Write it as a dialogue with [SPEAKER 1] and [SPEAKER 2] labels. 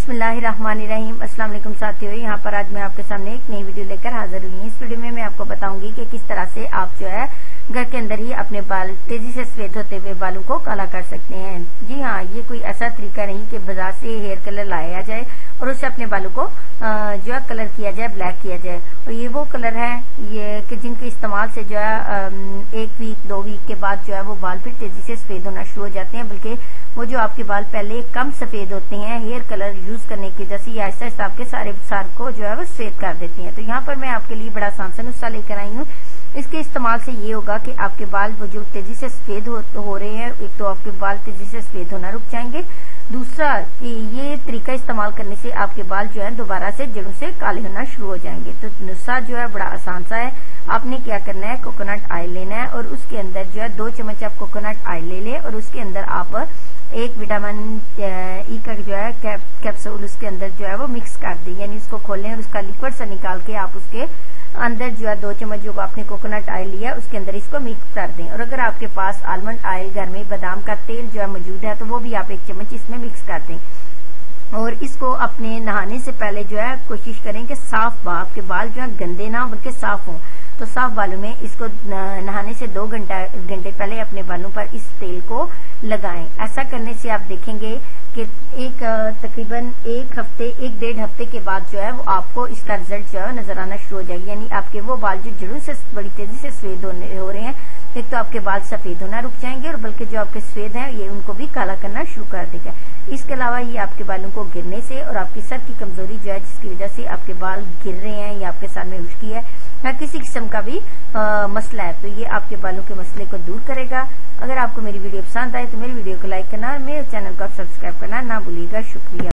[SPEAKER 1] बिस्मिल्लाहिर्रहमानिर्रहीम। अस्सलाम वालेकुम साथियों, यहाँ पर आज मैं आपके सामने एक नई वीडियो लेकर हाजिर हुई हूँ। इस वीडियो में मैं आपको बताऊंगी कि किस तरह से आप जो है घर के अंदर ही अपने बाल तेजी से सफेद होते हुए बालों को काला कर सकते हैं। जी हाँ, ये कोई ऐसा तरीका नहीं कि बाजार से हेयर कलर लाया जाए और उससे अपने बालों को जो है कलर किया जाए, ब्लैक किया जाए। और ये वो कलर है ये कि जिनके इस्तेमाल से जो है 1 वीक 2 वीक के बाद जो है वो बाल फिर तेजी से सफेद होना शुरू हो जाते हैं। बल्कि वो जो आपके बाल पहले कम सफेद होते हैं हेयर कलर यूज करने की वजह से ये आहिस्ता आहिस्ता आपके सारे सार को जो है वो सफेद कर देती हैं। तो यहाँ पर मैं आपके लिए बड़ा आसान सा नुस्खा लेकर आई हूँ। इसके इस्तेमाल से ये होगा कि आपके बाल वो जो तेजी से सफेद हो रहे हैं, एक तो आपके बाल तेजी से सफेद होना रुक जाएंगे, दूसरा ये तरीका इस्तेमाल करने से आपके बाल जो है दोबारा से जड़ों से काले होना शुरू हो जाएंगे। तो नुस्खा जो है बड़ा आसान सा है। आपने क्या करना है, कोकोनट ऑयल लेना है और उसके अंदर जो है 2 चम्मच आप कोकोनट ऑयल ले लें और उसके अंदर आप एक विटामिन ई का जो है कैप्सूल उसके अंदर जो है वो मिक्स कर दें। यानी उसको खोलें और उसका लिक्विड सा निकाल के आप उसके अंदर जो है 2 चम्मच जो आपने कोकोनट ऑयल लिया उसके अंदर इसको मिक्स कर दें। और अगर आपके पास आलमंड ऑयल घर में बादाम का तेल जो है मौजूद है तो वो भी आप 1 चम्मच इसमें मिक्स कर दें। और इसको अपने नहाने से पहले जो है कोशिश करें कि साफ आपके बाल जो है गंदे ना बल्कि साफ हों। तो साफ बालों में इसको नहाने से 2 घंटे पहले अपने बालों पर इस तेल को लगाएं। ऐसा करने से आप देखेंगे कि तकरीबन 1 हफ्ते के बाद जो है वो आपको इसका रिजल्ट जो है नजर आना शुरू हो जाएगी। यानी आपके वो बाल जो जड़ों से बड़ी तेजी से सफेद हो रहे हैं, एक तो आपके बाल सफेद होना रुक जाएंगे और बल्कि जो आपके सफेद हैं ये उनको भी काला करना शुरू कर देगा। इसके अलावा ये आपके बालों को गिरने से और आपकी सर की कमजोरी जो है जिसकी वजह से आपके बाल गिर रहे हैं या आपके सर में खुश्की है या किसी किस्म का भी मसला है तो ये आपके बालों के मसले को दूर करेगा। अगर आपको मेरी वीडियो पसंद आए तो मेरी वीडियो को लाइक करना और मेरे चैनल को आप सब्सक्राइब करना ना भूलिएगा। शुक्रिया।